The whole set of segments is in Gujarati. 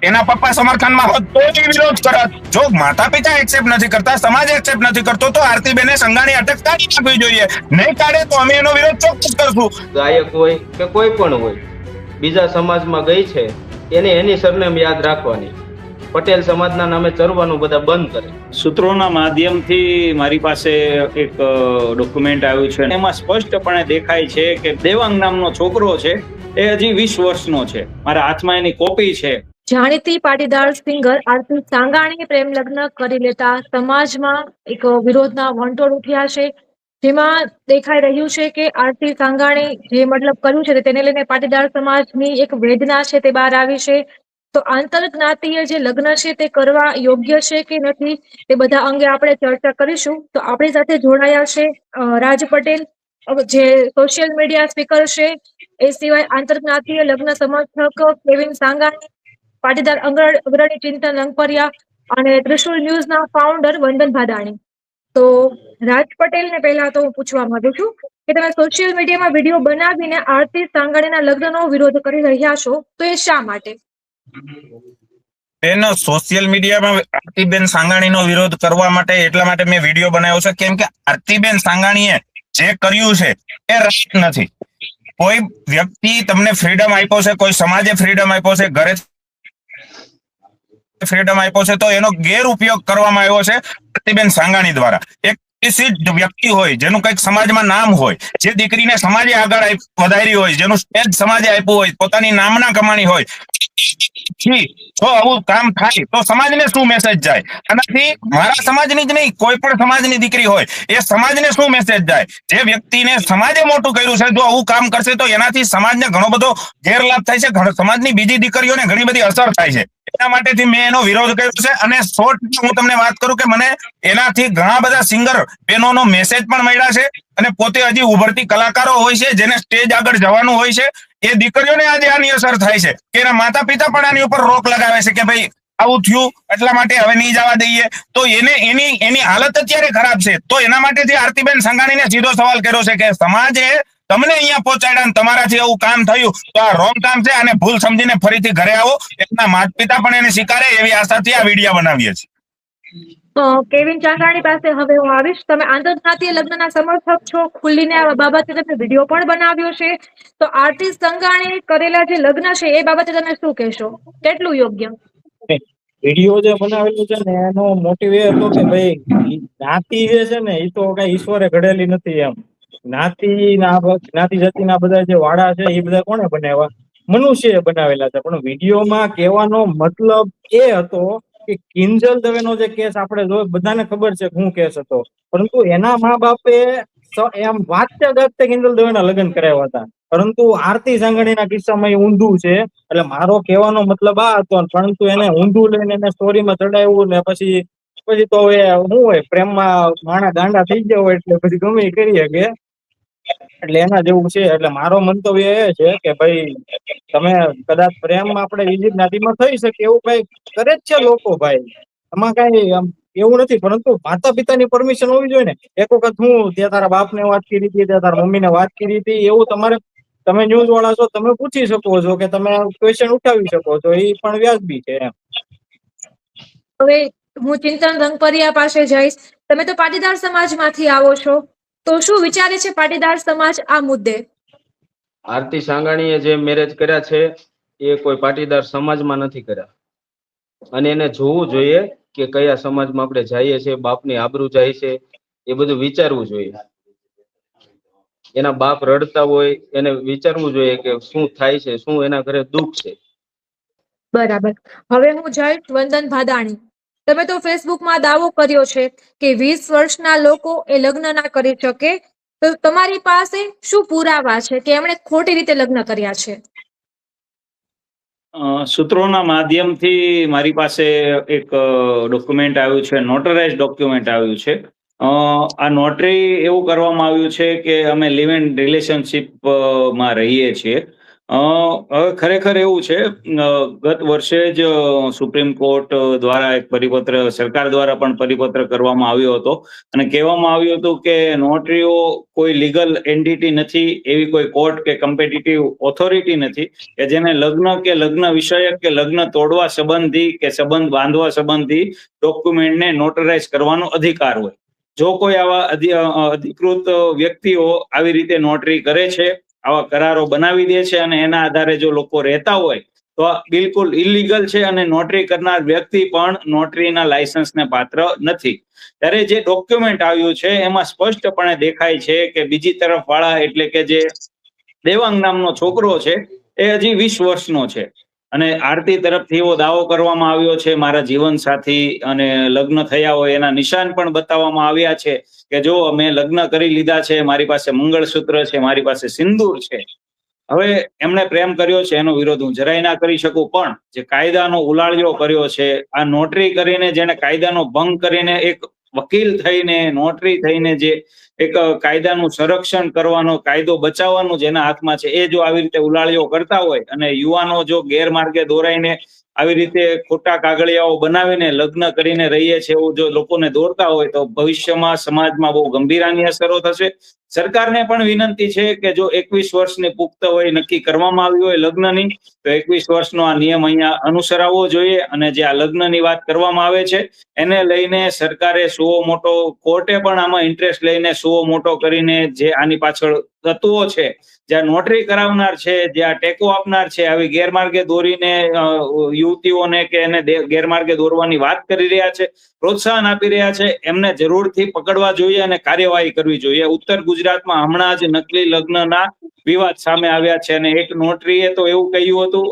એના પપ્પા સમર્થનમાં હોત તો એ વિરોધ કરત. જો માતા પિતા એક્સેપ્ટ નથી કરતા, સમાજ એક્સેપ્ટ નથી કરતો, તો આરતીબેને સંઘાણી અટક કાઢી નાખવી જોઈએ. નહીં કાઢે તો અમે એનો વિરોધ ચોક્કસ કરશું. ગાયક હોય કે કોઈ પણ હોય, બીજા સમાજમાં ગઈ છે એને એની સરનેમ યાદ રાખવાની. પટેલ સમાજના નામે ચરવાનું બધા બંધ કરે. સૂત્રોના માધ્યમથી મારી પાસે એક ડોક્યુમેન્ટ આવ્યું છે. એમાં સ્પષ્ટપણે દેખાય છે કે દેવાંગ નામનો છોકરો છે એ હજી 20 વર્ષનો છે. મારા હાથમાં એની કોપી છે. જાણીતી પાટીદાર સિંગર આરતી સાંગાણી પ્રેમ લગ્ન કરી લેતા સમાજમાં એક વિરોધના વંટોળ ઉઠ્યા છે, જેમાં દેખાઈ રહ્યું છે કે આરતી સાંગાણી જે મતલબ કર્યું છે તેને લઈને પાટીદાર સમાજની એક વેદના છે તે બહાર આવી છે. તો આંતરજ્ઞાતીય જે લગ્ન છે તે કરવા યોગ્ય છે કે નથી તે બધા અંગે આપણે ચર્ચા કરીશું. તો આપણી સાથે જોડાયા છે રાજ પટેલ, જે સોશિયલ મીડિયા સ્પીકર છે. એ સિવાય આંતરજ્ઞાતીય લગ્ન સમર્થક કેવિન સાંગાણી, પાટીદાર અગ્રણી ચિંતન લંગપરિયા અને ત્રિશુલ ન્યૂઝના ફાઉન્ડર વંદન ભાદાણી. તો રાજ પટેલને પહેલા તો હું પૂછવા માંગુ છું કે તમે સોશિયલ મીડિયામાં વિડીયો બનાવીને આરતી સાંગાણીના લગ્નનો વિરોધ કરી રહ્યા છો, તો એ શા માટે? બેન, સોશિયલ મીડિયામાં આરતીબેન સાંગાણીનો વિરોધ કરવા માટે એટલા માટે મેં વિડીયો બનાવ્યો છે કેમ કે આરતીબેન સાંગાણીએ જે કર્યું છે એ રાઈટ નથી. કોઈ વ્યક્તિ તમને ફ્રીડમ આપ્યો છે, કોઈ સમાજે ફ્રીડમ આપ્યો છે, ઘરે ફ્રીડમ આપ્યો છે, તો એનો ગેરઉપયોગ કરવામાં આવ્યો છે આરતીબેન સાંગાણી દ્વારા. એક વ્યક્તિ હોય જેનું કઈક સમાજમાં નામ હોય, જે દીકરીને સમાજે આગળ વધારી હોય, જેનું સ્ટેજ સમાજે આપ્યું હોય, પોતાની નામના કમાણી હોય, જો આવું કામ થાય તો સમાજને શું મેસેજ જાય? આનાથી મારા સમાજની જ નહીં, કોઈ પણ સમાજની દીકરી હોય એ સમાજને શું મેસેજ જાય? જે વ્યક્તિને સમાજે મોટું કર્યું છે, જો આવું કામ કરશે તો એનાથી સમાજને ઘણો બધો ગેરલાભ થાય છે, સમાજની બીજી દીકરીઓને ઘણી બધી અસર થાય છે. એના માટેથી મેં એનો વિરોધ કર્યો છે. અને શોર્ટ હું તમને વાત કરું કે મને એનાથી ઘણા બધા સિંગર બહેનોનો મેસેજ પણ મળ્યા છે, અને પોતે હજી ઉભરતી કલાકારો હોય છે, જેને સ્ટેજ આગળ જવાનું હોય છે, એ દીકરીઓને આજે આની અસર થાય છે કે એના માતા પિતા પણ આની ઉપર રોક લગાવે છે કે ભાઈ આવું થયું એટલા માટે હવે નહીં જવા દઈએ. તો એની હાલત અત્યારે ખરાબ છે. તો એના માટેથી આરતીબેન સંઘાણીને સીધો સવાલ કર્યો છે કે સમાજે તમને અહીંયા પહોંચાડ્યા, તમારાથી એવું કામ થયું તો આ રોંગ કામ છે, અને ભૂલ સમજીને ફરીથી ઘરે આવો. એમના માતા પિતા પણ એને સ્વીકારે એવી આશાથી આ વિડીયો બનાવીએ છીએ. કેવિન ચાંગાણી પાસે હવે હું આવીશ. તમે આંતરજ્ઞાતીય લગ્નના સમર્થક છો, ખુલ્લીને આ બાબતે તમે વિડીયો પણ બનાવ્યો છે. તો આરતી સંઘાણી કરેલા જે લગ્ન છે એ બાબતે તમે શું કહેશો? કેટલું યોગ્ય? વિડીયો જે બનાવેલું છે ને એનો મોટિવ એ હતો કે ભાઈ જ્ઞાતિ જે છે ને એ તો કઈ ઈશ્વરે ઘડેલી નથી. એમ જ્ઞાતિ જાતિના બધા જે વાડા છે એ બધા કોને બનાવ્યા? મનુષ્યએ બનાવેલા છે. પણ વિડીયોમાં કહેવાનો મતલબ એ હતો કે કિંજલ દવેનો જે કેસ આપણે જોયો, બધાને ખબર છે શું કેસ હતો, પરંતુ એના મા બાપે એમ વાંચતે ગાજતે કિંજલ દવેના લગ્ન કરાવ્યા હતા. પરંતુ આરતી સાંગાણીના કિસ્સામાં એ ઊંધું છે. એટલે મારો કહેવાનો મતલબ આ હતો, પરંતુ એને ઊંધું લઈને એને સ્ટોરીમાં ચડાવ્યું ને પછી તો એ શું હોય, પ્રેમમાં માણા ગાંડા થઈ ગયા હોય એટલે પછી ગમે કરી શકે. એટલે એના જેવું છે. એટલે મારો મંતવ્ય એ છે કે ભાઈ તમે કદાચ પ્રેમ આપણે બીજી જ્ઞાતિમાં થઈ શકે એવું કઈ કરે જ છે લોકો. ભાઈ એમાં કઈ એવું નથી, પરંતુ માતા પિતાની પરમિશન હોવી જોઈએ ને. એક વખત હું ત્યાં તારા બાપને વાત કરી હતી, ત્યાં તારા મમ્મીને વાત કરી હતી, એવું તમે ન્યૂઝ વાળા છો, તમે પૂછી શકો છો કે તમે ક્વેશ્ચન ઉઠાવી શકો છો, એ પણ વ્યાજબી છે. એમ હવે હું ચિંતન રંગપરિયા પાસે જઈશ. તમે તો પાટીદાર સમાજમાંથી આવો છો, તો શું વિચારે છે પાટીદાર સમાજ આ મુદ્દે? આરતી સાંગાણીએ જે મેરેજ કર્યા છે એ કોઈ પાટીદાર સમાજમાં નથી કર્યા, અને એને જોવું જોઈએ કે કયા સમાજમાં આપણે જઈએ છીએ, બાપની આબરૂ જાય છે, એ બધું વિચારવું જોઈએ. એના બાપ રડતા હોય એને વિચારવું જોઈએ કે શું થાય છે, શું એના ઘરે દુઃખ છે. બરાબર. હવે હું જઈશ વંદન ભાદાણી. તમે તો ફેસબુકમાં દાવો કર્યો છે કે 20 વર્ષના લોકો એ લગ્ન ના કરી શકે, તો તમારી પાસે શું પુરાવા છે કે એમણે ખોટી રીતે લગ્ન કર્યા છે? સૂત્રોના માધ્યમથી મારી પાસે એક ડોક્યુમેન્ટ આવ્યું છે, નોટરાઇઝ ડોક્યુમેન્ટ આવ્યું છે. આ નોટરી એવું કરવામાં આવ્યું છે કે અમે લિવ ઇન રિલેશનશિપ માં રહીએ છીએ, હવે ખરેખર એવું છે, ગત વર્ષે જ સુપ્રીમ કોર્ટ દ્વારા એક પરિપત્ર, સરકાર દ્વારા પણ પરિપત્ર કરવામાં આવ્યો હતો અને કહેવામાં આવ્યું હતું કે નોટરીઓ કોઈ લીગલ એન્ટિટી નથી, એવી કોઈ કોર્ટ કે કમ્પિટિટિવ ઓથોરિટી નથી કે જેને લગ્ન કે લગ્ન વિષયક કે લગ્ન તોડવા સંબંધી કે સંબંધ બાંધવા સંબંધી ડોક્યુમેન્ટને નોટરાઇઝ કરવાનો અધિકાર હોય. જો કોઈ આવા અધિકૃત વ્યક્તિઓ આવી રીતે નોટરી કરે છે, આવા કરારો બનાવી દે છે અને એના આધારે જો લોકો રહેતા હોય તો આ બિલકુલ ઇલીગલ છે અને નોટરી કરનાર વ્યક્તિ પણ નોટરીના લાયસન્સને પાત્ર નથી. ત્યારે જે ડોક્યુમેન્ટ આવ્યું છે એમાં સ્પષ્ટપણે દેખાય છે કે બીજી તરફ વાળા એટલે કે જે દેવાંગ નામનો છોકરો છે એ હજી 20 વર્ષનો છે અને આરતી તરફથી એવો દાવો કરવામાં આવ્યો છે, મારા જીવન સાથી અને લગ્ન થયા હોય એના નિશાન પણ બતાવવામાં આવ્યા છે કે જો મેં લગ્ન કરી લીધા છે, મારી પાસે મંગળસૂત્ર છે, મારી પાસે સિંદૂર છે. હવે એમણે પ્રેમ કર્યો છે એનો વિરોધ હું જરાય ના કરી શકું, પણ જે કાયદાનો ઉલાળ્યો કર્યો છે, આ નોટરી કરીને જેને કાયદાનો ભંગ કરીને એક વકીલ થઈને નોટરી થઈને જે એક કાયદાનું સંરક્ષણ કરવાનો, કાયદો બચાવવાનું જેના હાથમાં છે, એ જો આવી રીતે ઉલાળ્યો કરતા હોય અને યુવાનો જો ગેરમાર્ગે દોરાઈને આવી રીતે ખોટા કાગળિયાઓ બનાવીને લગ્ન કરીને રહીએ છે એવું જો લોકોને દોરતા હોય તો ભવિષ્યમાં સમાજમાં બહુ ગંભીર આની અસરો થશે. સરકારને પણ વિનંતી છે કે જો 21 વર્ષની પુખ્ત વય નક્કી કરવામાં આવી હોય લગ્નની, તો 21 વર્ષનો આ નિયમ અહીંયા અનુસરાવવો જોઈએ અને જે આ લગ્નની વાત કરવામાં આવે છે એને લઈને સરકારે સુઓ મોટો, કોર્ટે પણ આમાં ઇન્ટરેસ્ટ લઈને સુઓ મોટો કરીને જે આની પાછળ તત્વો છે, જ્યાં નોટરી કરાવનાર છે, જ્યાં ટેકો આપનાર છે, આવી ગેરમાર્ગે દોરીને યુવતીઓને કે એને ગેરમાર્ગે દોરવાની વાત કરી રહ્યા છે, પ્રોત્સાહન આપી રહ્યા છે, એમને જરૂરથી પકડવા જોઈએ અને કાર્યવાહી કરવી જોઈએ. ઉત્તર ગુજરાતમાં હમણાં જ નકલી લગ્નના વિવાદ સામે આવ્યા છે અને એક નોટરીએ તો એવું કહ્યું હતું,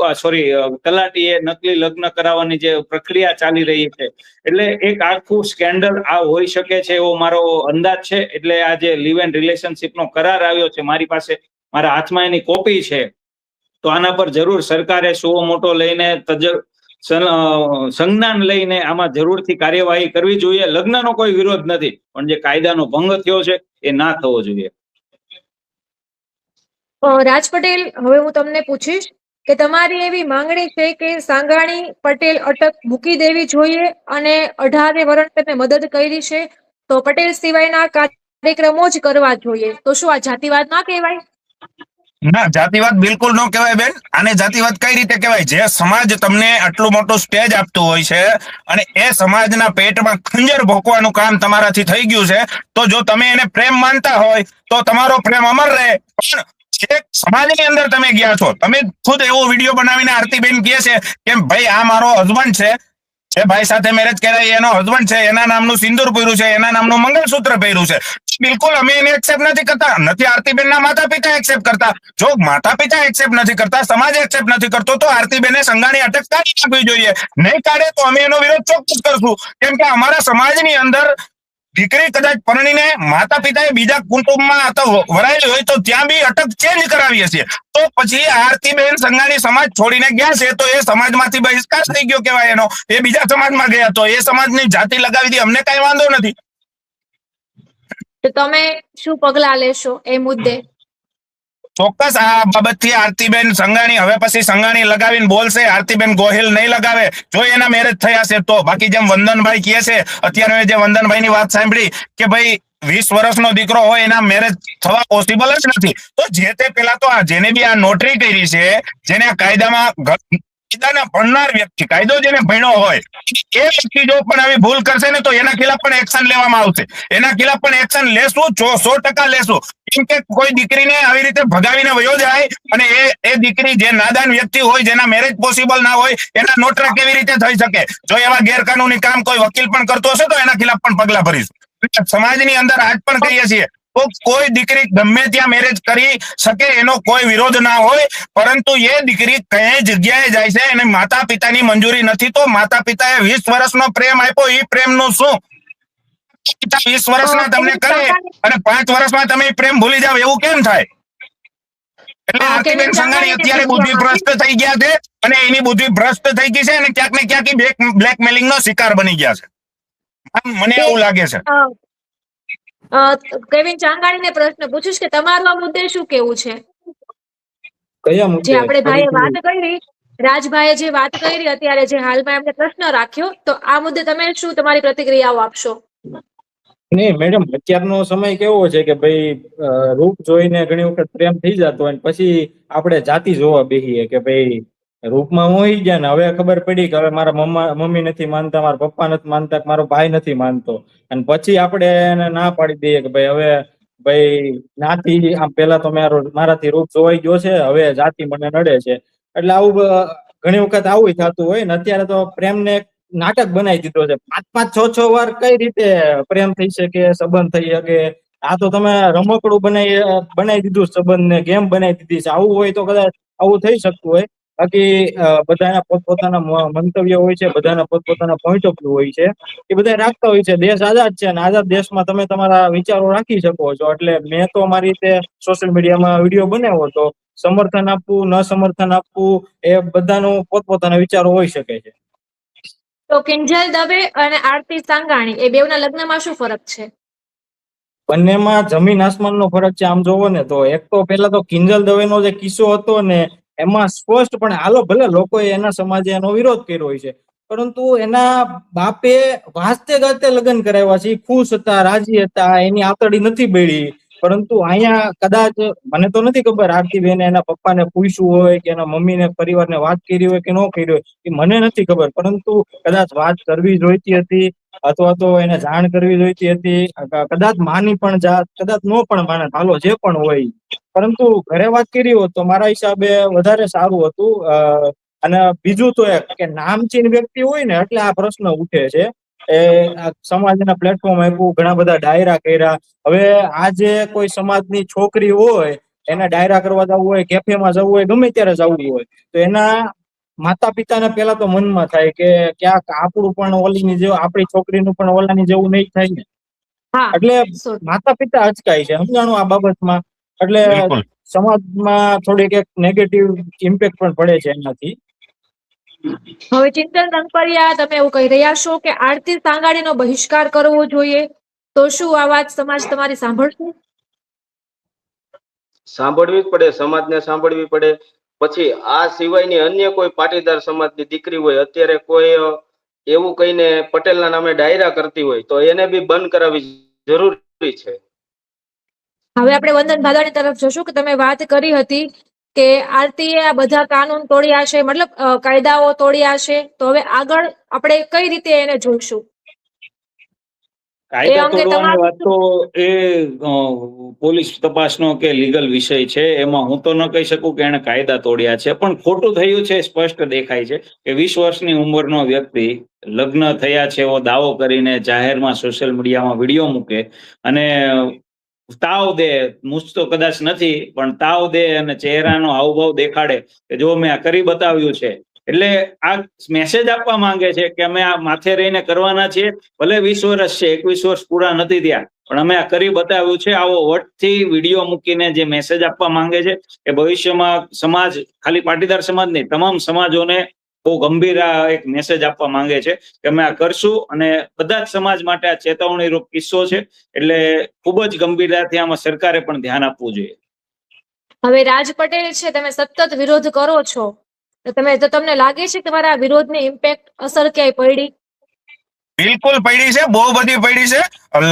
તલાટીએ નકલી લગ્ન કરાવવાની જે પ્રક્રિયા ચાલી રહી છે, એટલે એક આખું સ્કેન્ડલ આ હોઈ શકે છે એવો મારો અંદાજ છે. એટલે આ જે લિવ એન્ડ રિલેશનશીપનો કરાર આવ્યો છે મારી પાસે, મારા હાથમાં એની કોપી છે, તો આના પર જરૂર સરકારે સુઓ મોટો લઈને સંજ્ઞાન લઈને આમાં જરૂરથી કાર્યવાહી કરવી જોઈએ. લગ્નનો કોઈ વિરોધ નથી, પણ જે કાયદાનો ભંગ થયો છે એ ના થવો જોઈએ. રાજ પટેલ, હવે હું તમને પૂછીશ કે તમારી એવી માંગણી છે કે સાંગાણી પટેલ અટક મૂકી દેવી જોઈએ અને 18 વર્ષ તેમને મદદ કરી છે તો પટેલ સિવાયના કાર્યક્રમો જ કરવા જોઈએ, તો શું આ જાતિવાદ ના કહેવાય? ના, જાતિવાદ બિલકુલ ન કહેવાય બેન. આને જાતિવાદ કઈ રીતે કહેવાય? જે સમાજ તમને આટલું મોટું સ્ટેજ આપતું હોય છે અને એ સમાજના પેટમાં ખંજર ભોંકવાનું કામ તમારાથી થઈ ગયું છે, તો જો તમે એને પ્રેમ માનતા હોય તો તમારો પ્રેમ અમર રહે. પણ જે સમાજની અંદર તમે ગયા છો, તમે ખુદ એવો વિડીયો બનાવીને આરતીબેન કહે છે કે ભાઈ આ મારો હસબન્ડ છે, જે ભાઈ સાથે મેરેજ કર્યા એનો હસબન્ડ છે, એના નામનું સિંદૂર પહેર્યું છે, એના નામનું મંગળસૂત્ર પહેર્યું છે. બિલકુલ અમે એને એક્સેપ્ટ નથી કરતા, નથી આરતીબેનના માતા પિતા એક્સેપ્ટ કરતા. જો માતા પિતા એક્સેપ્ટ નથી કરતા, સમાજ એક્સેપ્ટ નથી કરતો, તો આરતીબેને સંઘાણી અટક કાઢી નાખવી જોઈએ. નહીં કાઢે તો અમે એનો વિરોધ ચોક્કસ કરશું, કેમ કે અમારા સમાજની અંદર દીકરી કદાચ પરણીને માતા પિતાએ બીજા કુટુંબમાં વરાયેલી હોય તો ત્યાં બી અટક ચેન્જ કરાવીએ છીએ. તો પછી આરતીબેન સંઘાણી સમાજ છોડીને ગયા છે તો એ સમાજમાંથી બહિષ્કાર થઈ ગયો કહેવાય એનો. એ બીજા સમાજમાં ગયા તો એ સમાજની જાતિ લગાવી દી, અમને કઈ વાંધો નથી. તો તમે શું પગલા લેશો એ મુદ્દે? ચોક્કસ આ બાબતથી આરતીબેન સંઘાણી હવે પછી સંઘાણી લગાવીને બોલશે, આરતીબેન ગોહિલ નહીં લગાવે જો એના મેરેજ થયા છે તો. બાકી જેમ વંદનભાઈ કહે છે, અત્યારે જે વંદનભાઈની વાત સાંભળી કે ભાઈ 20 વર્ષનો દીકરો હોય એના મેરેજ થવા પોસિબલ જ નથી, તો જે તે પેલા તો જેને બી આ નોટરી કરી છે, જેને આ કાયદામાં ભણનાર વ્યક્તિ, કાયદો જેને ભણ્યો હોય એ વ્યક્તિ જો પણ આવી ભૂલ કરશે ને તો એના ખિલાફ પણ એક્શન લેવામાં આવશે. એના ખિલાફ પણ એક્શન લેશું, 100% લેશું. કેમ કે કોઈ દીકરીને આવી રીતે ભગાવીને વયો જાય અને એ દીકરી જે નાદાન વ્યક્તિ હોય, જેના મેરેજ પોસિબલ ના હોય, એના નોટરા કેવી રીતે થઈ શકે? જો એવા ગેરકાનૂની કામ કોઈ વકીલ પણ કરતો હશે તો એના ખિલાફ પણ પગલા ભરીશું. સમાજની અંદર આજ પણ કહીએ છીએ તો કોઈ દીકરી ગમે ત્યાં મેરેજ કરી શકે એનો કોઈ વિરોધ ના હોય, પરંતુ એ દીકરી કઈ જગ્યાએ જાય છે એને માતા પિતાની મંજૂરી નથી, તો માતા પિતાએ 20 વર્ષનો પ્રેમ આપ્યો, એ પ્રેમનું શું? 20 વર્ષના તમને કરે અને 5 વર્ષમાં તમે પ્રેમ ભૂલી જાવ, એવું કેમ થાય? એટલે આરતીબેન સંઘાણી અત્યારે બુદ્ધિ ભ્રષ્ટ થઈ ગયા છે અને એની બુદ્ધિ ભ્રષ્ટ થઈ ગઈ છે અને ક્યાંક ને ક્યાંક બ્લેકમેલિંગ નો શિકાર બની ગયા છે, મને એવું લાગે છે. કેવિન ચાંગાણીને પ્રશ્ન પૂછીશ કે તમારું આ મુદ્દે શું કેવું છે? કયા જે મુદ્દે આપણે ભાઈએ ફરીથી? વાત કરી, રાજભાઈએ જે વાત કરી અત્યારે, જે હાલમાં એમને પ્રશ્ન રાખ્યો, તો આ મુદ્દે તમે શું તમારી પ્રતિક્રિયાઓ આપશો? નહીં મેડમ, અત્યારનો સમય કેવો છે કે ભાઈ રૂપ જોઈને ઘણી વખત પ્રેમ થઈ જતો હોય ને પછી આપણે જાતિ જોવા બેસીએ કે ભાઈ રૂપમાં મોહી ગયા ને હવે ખબર પડી કે હવે મારા મમ્મી નથી માનતા, મારા પપ્પા નથી માનતા, કે મારો ભાઈ નથી માનતો, અને પછી આપણે એને ના પાડી દઈએ કે ભાઈ હવે ભાઈ જ્ઞાતિ આમ પેલા તો મારાથી રૂપ જોવાઈ ગયો છે, હવે જાતિ મને નડે છે. એટલે આવું ઘણી વખત આવું થતું હોય ને. અત્યારે તો પ્રેમને નાટક બનાવી દીધો છે. 5-5, 6-6 વાર કઈ રીતે પ્રેમ થઈ શકે, સંબંધ થઈ શકે? આ તો તમે રમકડું બનાવી દીધું, સંબંધ ને ગેમ બનાવી દીધી છે. આવું હોય તો કદાચ આવું થઈ શકતું હોય. બાકી બધાના પોતપોતાના મંતવ્ય હોય છે, બધાના પોતપોતાના પોઈન્ટ ઓફ વ્યૂ હોય છે, એ બધા રાખતા હોય છે. દેશ આઝાદ છે અને આઝાદ દેશમાં તમે તમારા વિચારો રાખી શકો છો. એટલે મેં તો મારી રીતે સોશિયલ મીડિયામાં વિડીયો બનાવ્યો તો સમર્થન આપવું, ન સમર્થન આપવું, એ બધાનું પોતપોતાના વિચારો હોઈ શકે છે. તો કિંજલ દવે અને આરતી સાંગાણી એ બેવના લગ્નમાં શું ફરક છે? બંનેમાં જમીન આસમાનનો ફરક છે. આમ જોવો ને તો એક તો પેલા તો કિંજલ દવેનો જે કિસ્સો હતો ને, એમાં સ્પષ્ટ પણ હાલો ભલે લોકોએ એના સમાજે એનો વિરોધ કર્યો હોય છે, પરંતુ એના બાપે વાસ્તે ગાતે લગ્ન કરાવ્યા છે. ખુશ હતા, રાજી હતા, એની આતડી નથી બળી. પરંતુ અહીંયા કદાચ મને તો નથી ખબર આરતીબેને એના પપ્પાને પૂછ્યું હોય કે એના મમ્મીને પરિવારને વાત કરી હોય કે ન કરી હોય, એ મને નથી ખબર. પરંતુ કદાચ વાત કરવી જોઈતી હતી, અથવા તો એને જાણ કરવી જોઈતી હતી. કદાચ માની પણ જાત, કદાચ નો પણ માને, હાલો જે પણ હોય, પરંતુ ઘરે વાત કરી હોત તો મારા હિસાબે વધારે સારું હતું. અને બીજું તો એક કે નામચીન વ્યક્તિ હોય ને એટલે આ પ્રશ્ન ઉઠે છે. એ સમાજના પ્લેટફોર્મ આપ્યું, ઘણા બધા ડાયરા કર્યા. હવે આજે કોઈ સમાજની છોકરી હોય, એને ડાયરા કરવા જવું હોય, કેફેમાં જવું હોય, ગમે ત્યારે જવું હોય, તો એના માતા પિતાને પેલા તો મનમાં થાય કે ક્યાંક આપણું પણ ઓલીની જેવું, આપણી છોકરીનું પણ ઓલાની જેવું નહીં થાય ને. હા, એટલે સો- માતા પિતા અચકાય છે, સમજાણું આ બાબતમાં. એટલે બિલકુલ. સમાજમાં થોડીક એક નેગેટિવ ઇમ્પેક્ટ પણ પડે છે એનાથી. હવે ચિંતન રંગપરિયા, તમે એવું કહી રહ્યા છો કે આરતી સાંગાણીનો બહિષ્કાર કરવો જોઈએ, તો શું આ વાત સમાજ તમારી સાંભળશે? સાંભળવી જ પડે, સમાજને સાંભળવી પડે. પછી આ સિવાયની અન્ય કોઈ પાટીદાર સમાજની દીકરી હોય, અત્યારે કોઈ એવું કહીને પટેલના નામે ડાયરા કરતી હોય, તો એને બી બંધ કરાવવી જરૂરી છે. હવે આપણે વંદન ભાદાણી તરફ જશું કે તમે વાત કરી હતી કે આરતીએ આ બધા કાનૂન તોડ્યા છે, મતલબ કાયદાઓ તોડ્યા છે, તો હવે આગળ આપણે કઈ રીતે એને જોઈશું? કાયદા અંગે તોડવાની તમારું વાત તો એ પોલીસ તપાસનો કે લીગલ વિષય છે. એમાં હું તો ન કહી શકું કે એને કાયદા તોડ્યા છે, પણ ખોટું થયું છે સ્પષ્ટ દેખાય છે કે 20 વર્ષની ઉંમરનો વ્યક્તિ લગ્ન થયા છે એવો દાવો કરીને જાહેરમાં સોશિયલ મીડિયામાં વિડીયો મૂકે અને તાવ દે, મૂછ તો કદાચ નથી પણ તાવ દે અને ચહેરાનો હાવભાવ દેખાડે કે જો મેં આ કરી બતાવ્યું છે. એટલે આ મેસેજ આપવા માંગે છે કે અમે આ માથે રહીને કરવાના છીએ. ભલે 20 વર્ષ છે, 21 વર્ષ પૂરા નથી થયા, પણ અમે આ કરી બતાવ્યું છે. આવો વટથી વિડીયો મૂકીને જે મેસેજ આપવા માંગે છે એ ભવિષ્યમાં સમાજ, ખાલી પાટીદાર સમાજ નહીં, તમામ સમાજોને બહુ ગંભીર એક મેસેજ આપવા માંગે છે કે અમે આ કરશું. અને બધા જ સમાજ માટે આ ચેતવણી રૂપ કિસ્સો છે, એટલે ખૂબ જ ગંભીરતાથી આમાં સરકારે પણ ધ્યાન આપવું જોઈએ. હવે રાજ પટેલ છે, તમે સતત વિરોધ કરો છો, તો તમને લાગે છે કે તમારા વિરોધની ઇમ્પેક્ટ, અસર ક્યાંય પડી? બિલકુલ પડી છે, બહુ બધી પડી છે.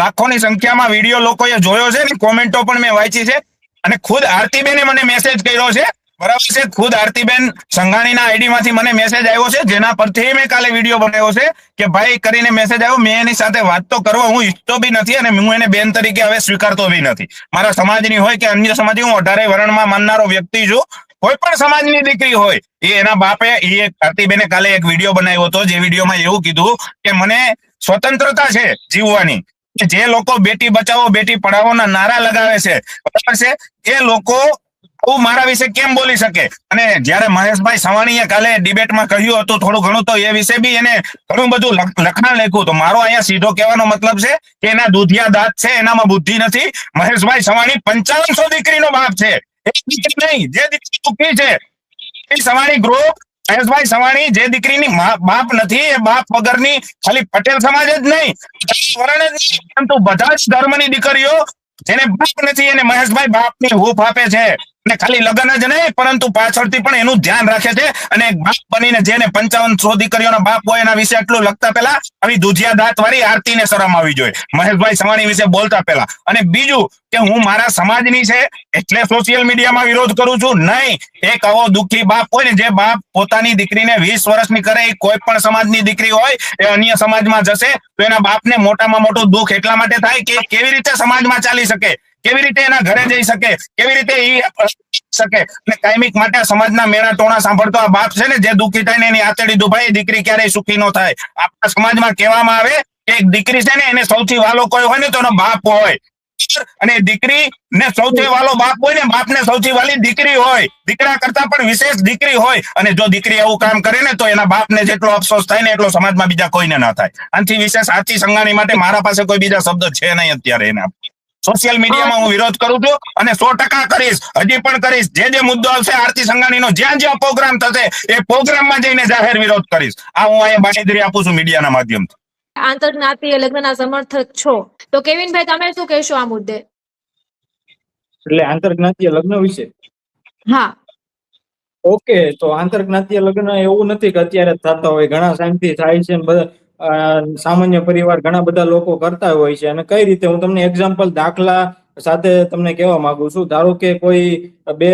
લાખોની સંખ્યામાં વિડીયો લોકોએ જોયો છે ને કોમેન્ટો પણ મેં વાંચી છે. અને ખુદ આરતીબેને મને મેસેજ કર્યો છે, બરાબર છે. ખુદ આરતીબેન સંઘાણીના આઈડી માંથી મને મેસેજ આવ્યો છે, જેના પરથી મેં કાલે વિડીયો બનાવ્યો છે કે ભાઈ કરીને મેસેજ આવ્યો. મેં એની સાથે વાત તો કરવા હું ઈચ્છતો બી નથી અને હું એને બેન તરીકે હવે સ્વીકારતો બી નથી. મારા સમાજની હોય કે અન્ય સમાજની, હું 18 વર્ણમાં માનનારો વ્યક્તિ છું. કોઈ પણ સમાજની દીકરી હોય, એ એના બાપે, એ આરતીબેને કાલે એક વિડીયો બનાવ્યો હતો, જે વિડીયોમાં એવું કીધું કે મને સ્વતંત્રતા છે જીવવાની. જે લોકો બેટી બચાવો બેટી પઢાવોના નારા લગાવે છે, બરાબર છે, એ લોકો મારા વિશે કેમ બોલી શકે? અને જયારે મહેશભાઈ સવાણીએ કાલે ડિબેટમાં કહ્યું હતું થોડું ઘણું, તો એ વિશે બી એને ઘણું બધું લખાણ લખ્યું. તો મારો અહીંયા સીધો કહેવાનો મતલબ છે કે એના દૂધિયા દાંત છે, એનામાં બુદ્ધિ નથી. મહેશભાઈ સવાણી 5500 દીકરીનો બાપ છે, એક દીકરી નહીં. જે દીકરી દુઃખી છે એ સવાણી ગ્રુપ, મહેશભાઈ સવાણી જે દીકરીની બાપ નથી, એ બાપ વગરની ખાલી પટેલ સમાજ જ નહીં, વર્ણ જ નહીં, પરંતુ બધા જ ધર્મની દીકરીઓ જેને બાપ નથી એને મહેશભાઈ બાપની હૂંફ આપે છે. અને ખાલી લગ્ન જ નહીં પરંતુ પાછળથી પણ એનું ધ્યાન રાખે છે. અને એક બાપ બનીને જેને 5500 દીકરીઓના બાપ હોય એના વિશે આટલું લખતા પહેલા આવી દુધિયા દાંત વાળી આરતીને શરમ આવી જોઈએ મહેશભાઈ સવાણી વિશે બોલતા પહેલા. અને બીજું કે હું મારા સમાજની છે એટલે સોશિયલ મીડિયામાં વિરોધ કરું છું નહીં. એક આવો દુઃખી બાપ હોય ને જે બાપ પોતાની દીકરીને 20 વર્ષની કરે, કોઈ પણ સમાજની દીકરી હોય એ અન્ય સમાજમાં જશે તો એના બાપને મોટામાં મોટું દુઃખ એટલા માટે થાય કે કેવી રીતે સમાજમાં ચાલી શકે, કેવી રીતે એના ઘરે જઈ શકે, કેવી રીતે એ શકે. અને કાયમિક માટે સમાજના મેણા ટોણા સાંભળતો આ બાપ છે ને જે દુઃખી થાય ને એની આતડી દુભાઈ દીકરી ક્યારેય સુખી ન થાય. આપણા સમાજમાં કહેવામાં આવે કે એક દીકરી છે ને એને સૌથી વાલો કોઈ હોય ને તો એનો બાપ હોય, અને દીકરી ને સૌથી વાલો બાપ હોય ને બાપને સૌથી વાલી દીકરી હોય, દીકરા કરતા પણ વિશેષ દીકરી હોય. અને જો દીકરી એવું કામ કરે ને તો એના બાપને જેટલો અફસોસ થાય ને એટલો સમાજમાં બીજા કોઈને ના થાય. આનાથી વિશેષ આરતી સંઘાણી માટે મારા પાસે કોઈ બીજા શબ્દ છે નહીં અત્યારે. એના સોશિયલ મીડિયામાં હું વિરોધ કરું છું અને 100% કરીશ, હજી પણ કરીશ. જે મુદ્દો આવશે આરતી સંઘાણીનો જ્યાં જ્યાં પ્રોગ્રામ થશે એ પ્રોગ્રામમાં જઈને જાહેર વિરોધ કરીશ. આ હું અહીંયા બાંહેધરી આપું છું મીડિયાના માધ્યમથી. આંતરજ્ઞાતીય લગ્નના સમર્થક છો તો કેવિનભાઈ તમે શું કહેશો આ મુદ્દે? એટલે આંતરજ્ઞાતીય લગ્ન વિશે હા, ઓકે, તો આંતરજ્ઞાતીય લગ્ન એવું નથી કે અત્યારે જ થતા હોય, ઘણા ટાઈમથી થાય છે ને બધા સામાન્ય પરિવાર ઘણા બધા લોકો કરતા હોય છે. અને કઈ રીતે, હું તમને એક્ઝામ્પલ દાખલા સાથે તમને કહેવા માંગુ છું. ધારો કે કોઈ બે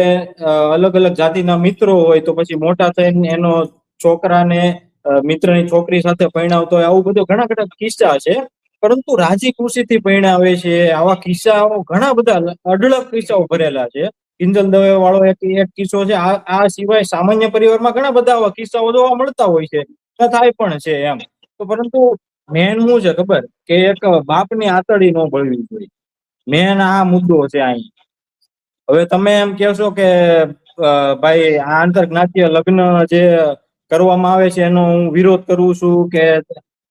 અલગ અલગ જાતિના મિત્રો હોય તો પછી મોટા થઈને એનો છોકરાને મિત્રની છોકરી સાથે પરણાવતો હોય, આવું બધું ઘણા બધા કિસ્સા છે. પરંતુ રાજી ખુશીથી પરણાવે છે. આવા કિસ્સાઓ ઘણા બધા અઢળક કિસ્સાઓ ભરેલા છે. કિંજલ દવે વાળો એક કિસ્સો છે. આ સિવાય સામાન્ય પરિવારમાં ઘણા બધા આવા કિસ્સાઓ જોવા મળતા હોય છે, થાય પણ છે એમ. તો પરંતુ મેન શું છે ખબર, કે એક બાપની આતડી ન બળવી જોઈએ. મેન આ મુદ્દો છે અહીં. હવે તમે એમ કહેશો કે ભાઈ આ આંતરજ્ઞાતીય લગ્ન જે કરવામાં આવે છે એનો હું વિરોધ કરું છું કે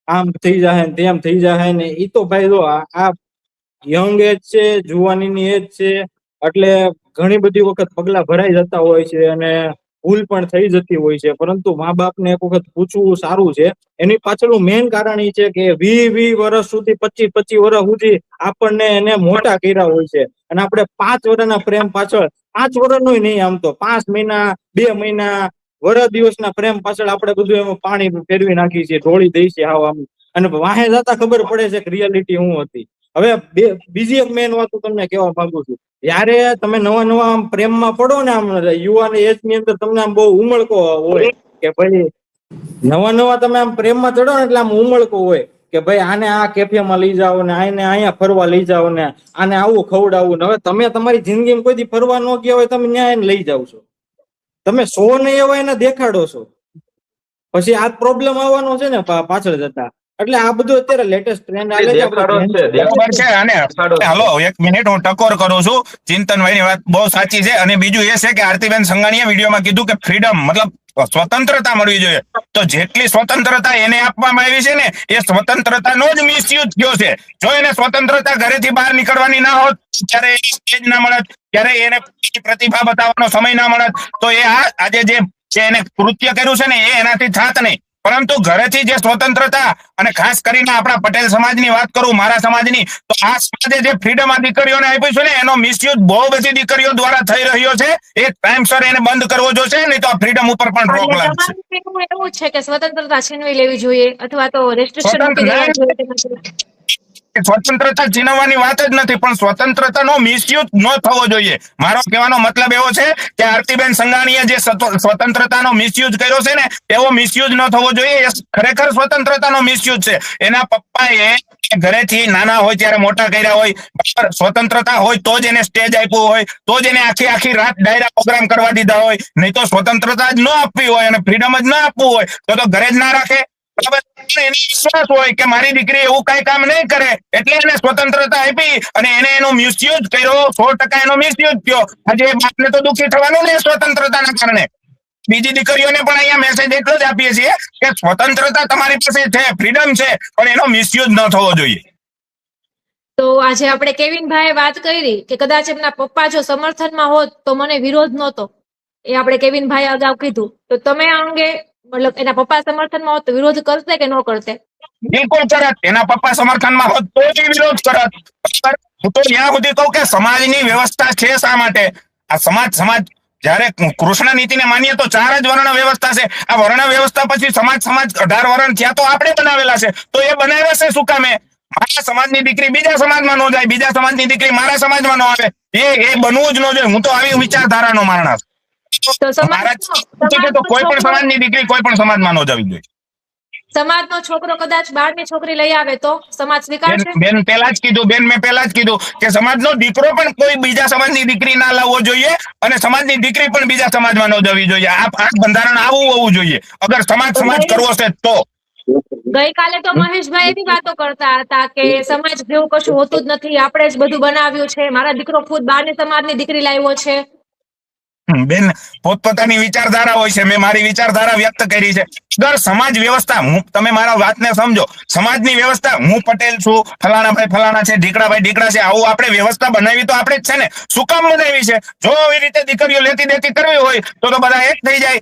આમ થઈ જાય ને તેમ થઈ જાય ને, એ તો ભાઈ જો આ યંગ એજ છે, જુવાનીની એજ છે, એટલે ઘણી બધી વખત પગલા ભરાઈ જતા હોય છે અને ભૂલ પણ થઈ જતી હોય છે. પરંતુ મા બાપને એક વખત પૂછવું સારું છે. એની પાછળનું મેઇન કારણ એ છે કે 20 વર્ષ સુધી 25 વર્ષ સુધી આપણને એને મોટા કર્યા હોય છે અને આપણે 5 વર્ષના પ્રેમ પાછળ 5 વર્ષનો નહીં, આમ તો 5 મહિના 2 મહિના વર્ષ દિવસના પ્રેમ પાછળ આપણે બધું એમાં પાણી ફેરવી નાખીએ છીએ, ઢોળી દઈએ છીએ આમ. અને વાહે જતા ખબર પડે છે કે રિયાલિટી શું હતી. હવે બીજી એક મેઇન વાત તમને કહેવા માંગુ છું. જયારે તમે નવા પ્રેમમાં પડો ને, આમ યુવાન એજ ની અંદર તમને આમ બહુ ઉમળકો હોય કે ભાઈ નવા તમે આમ પ્રેમમાં ચડો ને એટલે આમ ઉમળકો હોય કે ભાઈ આને આ કેફેમાં લઈ જાઓ ને, આને અહીંયા ફરવા લઈ જાઓ ને, આને આવું ખવડાવું. હવે તમે તમારી જિંદગીમાં કોઈ દી ફરવા ન ગયા હોય, તમે ન્યાય લઈ જાવ છો, તમે 100 નહીં એવા એને દેખાડો છો, પછી આ પ્રોબ્લેમ આવવાનો છે ને પાછળ જતા. એટલે આ બધું અત્યારે લેટેસ્ટ ટ્રેન્ડ આવે છે. બરાબર છે. અને હાલો એક મિનિટ હું ટકોર કરું છું. ચિંતનભાઈની વાત બહુ સાચી છે. અને બીજું એ છે કે આરતીબેન સંઘાણીએ વિડીયોમાં કીધું કે ફ્રીડમ મતલબ સ્વતંત્રતા મળવી જોઈએ. તો જેટલી સ્વતંત્રતા એને આપવામાં આવી છે ને એ સ્વતંત્રતાનો જ મિસયુઝ થયો છે. જો એને સ્વતંત્રતા ઘરેથી બહાર નીકળવાની ના હોત, ત્યારે સ્ટેજ ના મળત, ત્યારે એને પ્રતિભા બતાવવાનો સમય ના મળત, તો એ આજે જે એને કૃત્ય કર્યું છે ને એ એનાથી થાત નહીં. પરંતુ ઘરેથી જે સ્વતંત્રતા, અને ખાસ કરીને આપણા પટેલ સમાજની વાત કરું, મારા સમાજની, તો આ સમાજે જે ફ્રીડમ આ દીકરીઓને આપ્યું છે ને એનો મિસયુઝ બહુ બધી દીકરીઓ દ્વારા થઈ રહ્યો છે. એ ટાઈમસર એને બંધ કરવો જોઈશે, નહીં તો આ ફ્રીડમ ઉપર પણ રોક લાગશે. એવું છે કે સ્વતંત્રતા છીનવી લેવી જોઈએ અથવા તો રેસ્ટ્રિક્શન મૂકી દેવા જોઈએ? સ્વતંત્રતા છીનવવાની વાત જ નથી, પણ સ્વતંત્રતાનો મિસયુઝ ન થવો જોઈએ. મારો કહેવાનો મતલબ એવો છે કે આરતીબેન સંઘાણીએ જે સ્વતંત્રતાનો મિસયુઝ કર્યો છે ને એવો મિસયુઝ ન થવો જોઈએ. એ ખરેખર સ્વતંત્રતાનો મિસયુઝ છે. એના પપ્પાએ ઘરેથી નાના હોય ત્યારે મોટા કર્યા હોય, બરાબર, સ્વતંત્રતા હોય તો જ એને સ્ટેજ આપ્યું હોય, તો જ એને આખી રાત ડાયરા પ્રોગ્રામ કરવા દીધા હોય. નહીં તો સ્વતંત્રતા જ ન આપવી હોય અને ફ્રીડમ જ ન આપવું હોય તો ઘરે જ ના રાખે, બરાબર. એને વિશ્વાસ હોય કે મારી દીકરી એવું કઈ કામ નહીં કરે એટલે એને સ્વતંત્રતા આપી અને એને એનો મિસયુઝ કર્યો. 100% એનો મિસયુઝ થયો. આજે બાપને તો દુઃખી થવાનું ને સ્વતંત્રતાના કારણે. બીજી દીકરીઓને પણ અહીંયા મેસેજ એટલો જ આપીએ છીએ કે સ્વતંત્રતા તમારી પાસે છે, ફ્રીડમ છે, પણ એનો મિસયુઝ ન થવો જોઈએ. તો આજે આપણે કેવિનભાઈએ વાત કરી કે કદાચ એમના પપ્પા જો સમર્થનમાં હોત તો મને વિરોધ નહોતો, એ આપણે કેવિનભાઈએ અગાઉ કીધું. તો તમે આ અંગે મતલબ એના પપ્પા સમર્થનમાં હોત તો વિરોધ કરતે કે ન કરતે? બિલકુલ કરત. એના પપ્પા સમર્થનમાં હોત તો જ વિરોધ કરત. હું તો ત્યાં સુધી કહું કે સમાજની વ્યવસ્થા છે શા માટે? આ સમાજ જયારે કૃષ્ણ નીતિને માનીએ તો 4 જ વર્ણ વ્યવસ્થા છે. આ વર્ણ વ્યવસ્થા પછી સમાજ 18 વર્ણ થયા તો આપણે બનાવેલા છે. તો એ બનાવ્યા છે શું કામે? મારા સમાજની દીકરી બીજા સમાજમાં ન જાય, બીજા સમાજની દીકરી મારા સમાજમાં ન આવે. એ બનવું જ ન જોઈએ. હું તો આવી વિચારધારાનો માણસ. તો તો કોઈ પણ સમાજની દીકરી કોઈ પણ સમાજમાં ન જવી જોઈએ. સમાજનો છોકરો કદાચ 12ની છોકરી લઈ આવે તો સમાજ સ્વીકારશે? બેન મેં પહેલા જ કીધું કે સમાજનો દીકરો પણ કોઈ બીજા સમાજની દીકરી ના લાવવો જોઈએ અને સમાજની દીકરી પણ બીજા સમાજમાં ન જવી જોઈએ. આ બંધારણ આવું હોવું જોઈએ અગર સમાજ કરવો છે તો. ગઈકાલે તો મહેશભાઈ એવી વાતો કરતા હતા કે સમાજ જેવું કશું હોતું જ નથી, આપણે જ બધું બનાવ્યું છે, મારા દીકરો ખુદ 12ની સમાજની દીકરી લાવ્યો છે. બેન પોતપોતાની વિચારધારા હોય છે. મેં મારી વિચારધારા વ્યક્ત કરી છે. દર સમાજ વ્યવસ્થા, તમે મારા વાતને સમજો, સમાજની વ્યવસ્થા, હું પટેલ છું, ફલાણાભાઈ ફલાણા છે, ઢીકડાભાઈ ઢીકડા છે, આવું આપણે વ્યવસ્થા બનાવી તો આપણે જ છે ને. શું કામ બનાવી છે? જો આવી રીતે દીકરીઓ લેતી દેતી કરવી હોય તો બધા એક થઈ જાય.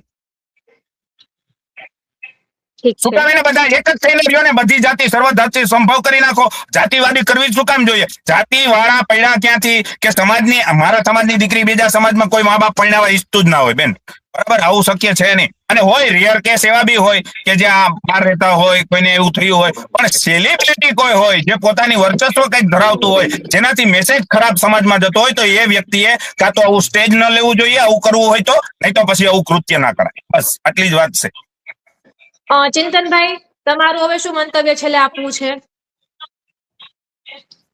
શું કામ એને બધા એક જ થઈને રહ્યો ને? બધી જાતિ સર્વજાતિ સંભવ કરી નાખો. જાતિવાદી કરવી શું કામ જોઈએ? જાતિ વાળા પૈડા ક્યાંથી કે સમાજની, મારા સમાજની દીકરી બીજા સમાજમાં કોઈ મા બાપ પૈણાવા ઈચ્છતું જ ના હોય બેન. બરાબર, આવું શક્ય છે નહીં. અને હોય રેર કેસ એવા બી હોય કે જ્યાં બહાર રહેતા હોય, કોઈને એવું થયું હોય, પણ સેલિબ્રિટી કોઈ હોય જે પોતાની વર્ચસ્વ કંઈક ધરાવતું હોય, જેનાથી મેસેજ ખરાબ સમાજમાં જતો હોય, તો એ વ્યક્તિએ કાં તો આવું સ્ટેજ ન લેવું જોઈએ, આવું કરવું હોય તો, નહીં તો પછી આવું કૃત્ય ના કરાય. બસ આટલી જ વાત છે. ચિંતનભાઈ, તમારું હવે શું મંતવ્ય છેલ્લે આપવું છે?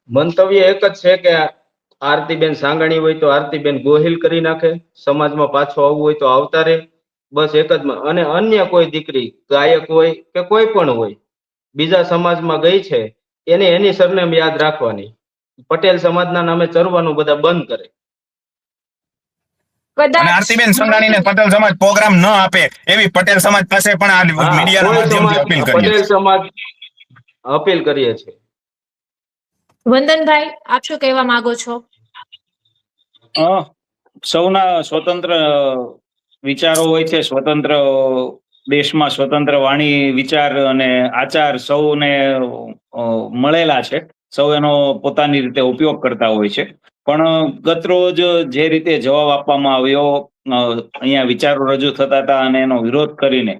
મંતવ્ય એક જ છે કે આરતીબેન સાંગાણી હોય તો આરતીબેન ગોહિલ કરી નાખે, સમાજમાં પાછો આવવું હોય તો આવતા રહે. બસ એક જ. અને અન્ય કોઈ દીકરી ગાયક હોય કે કોઈ પણ હોય બીજા સમાજમાં ગઈ છે એને એની સરનેમ યાદ રાખવાની. પટેલ સમાજના નામે ચરવાનું બધા બંધ કરે. અને આરતીબેન સંઘાણીને પટેલ સમાજ પ્રોગ્રામ ન આપે એવી પટેલ સમાજ પાસે પણ આ મીડિયાના માધ્યમથી અપીલ કરીએ. પટેલ સમાજ અપીલ કરીએ છીએ. વંદનભાઈ, આપ શું કહેવા માંગો છો? સૌના સ્વતંત્ર વિચારો હોય છે, સ્વતંત્ર દેશમાં સ્વતંત્ર વાણી, વિચાર અને આચાર સૌને મળેલા છે. સૌ એનો પોતાની રીતે ઉપયોગ કરતા હોય છે. પણ ગતરોજ જે રીતે જવાબ આપવામાં આવ્યો, અહીંયા વિચારો રજૂ થતા હતા અને એનો વિરોધ કરીને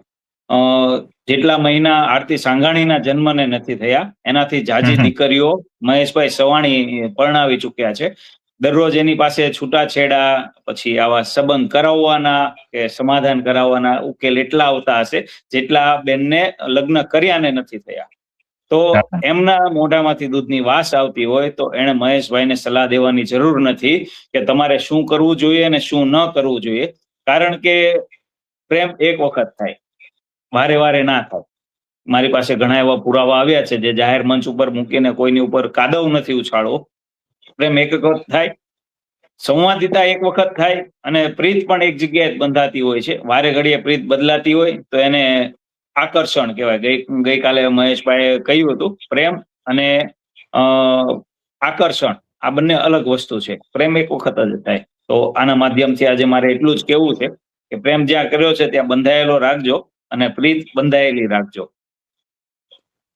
જેટલા મહિના આરતી સાંઘાણીના જન્મને નથી થયા એનાથી જાજી દીકરીઓ મહેશભાઈ સવાણી પરણાવી ચૂક્યા છે. દરરોજ એની પાસે છૂટાછેડા, પછી આવા સંબંધ કરાવવાના કે સમાધાન કરાવવાના ઉકેલ એટલા આવતા હશે જેટલા બેનને લગ્ન કર્યાને નથી થયા. તો એમના મોઢામાંથી દૂધની વાસ આવતી હોય તો એને મહેશભાઈને સલાહ દેવાની જરૂર નથી કે તમારે શું કરવું જોઈએ અને શું ન કરવું જોઈએ. કારણ કે પ્રેમ એક વખત થાય, વારે વારે ના થાય. મારી પાસે ઘણા એવા પુરાવા આવ્યા છે જે જાહેર મંચ ઉપર મૂકીને કોઈની ઉપર કાદવ નથી ઉછાળવો. પ્રેમ એક વખત થાય, સંવાદિતા એક વખત થાય, અને પ્રીત પણ એક જગ્યાએ બંધાતી હોય છે. વારે ઘડીએ પ્રીત બદલાતી હોય તો એને આકર્ષણ કહેવાય. ગઈકાલે મહેશભાઈએ કહ્યું હતું પ્રેમ અને આકર્ષણ આ બંને અલગ વસ્તુ છે. પ્રેમ એક વખત જ થાય. તો આના માધ્યમથી આજે મારે એટલું જ કહેવું છે કે પ્રેમ જ્યાં કર્યો છે ત્યાં બંધાયેલો રાખજો અને પ્રીત બંધાયેલી રાખજો.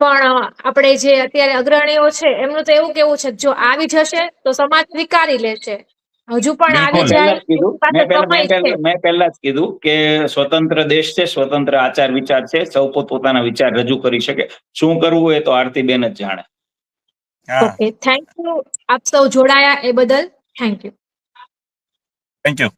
પણ આપણે જે અત્યારે અગ્રણીઓ છે એમનું તો એવું કેવું છે જો આવી જશે તો સમાજ સ્વીકારી લેશે, હજુ પણ આવી જાય. મેં પહેલા જ કીધું કે સ્વતંત્ર દેશ છે, સ્વતંત્ર આચાર વિચાર છે, સૌ પોતપોતાના વિચાર રજૂ કરી શકે. શું કરવું એ તો આરતીબેન જ જાણે. Okay, thank you. આપ સૌ જોડાયા એ બદલ થેન્ક યુ. Thank you.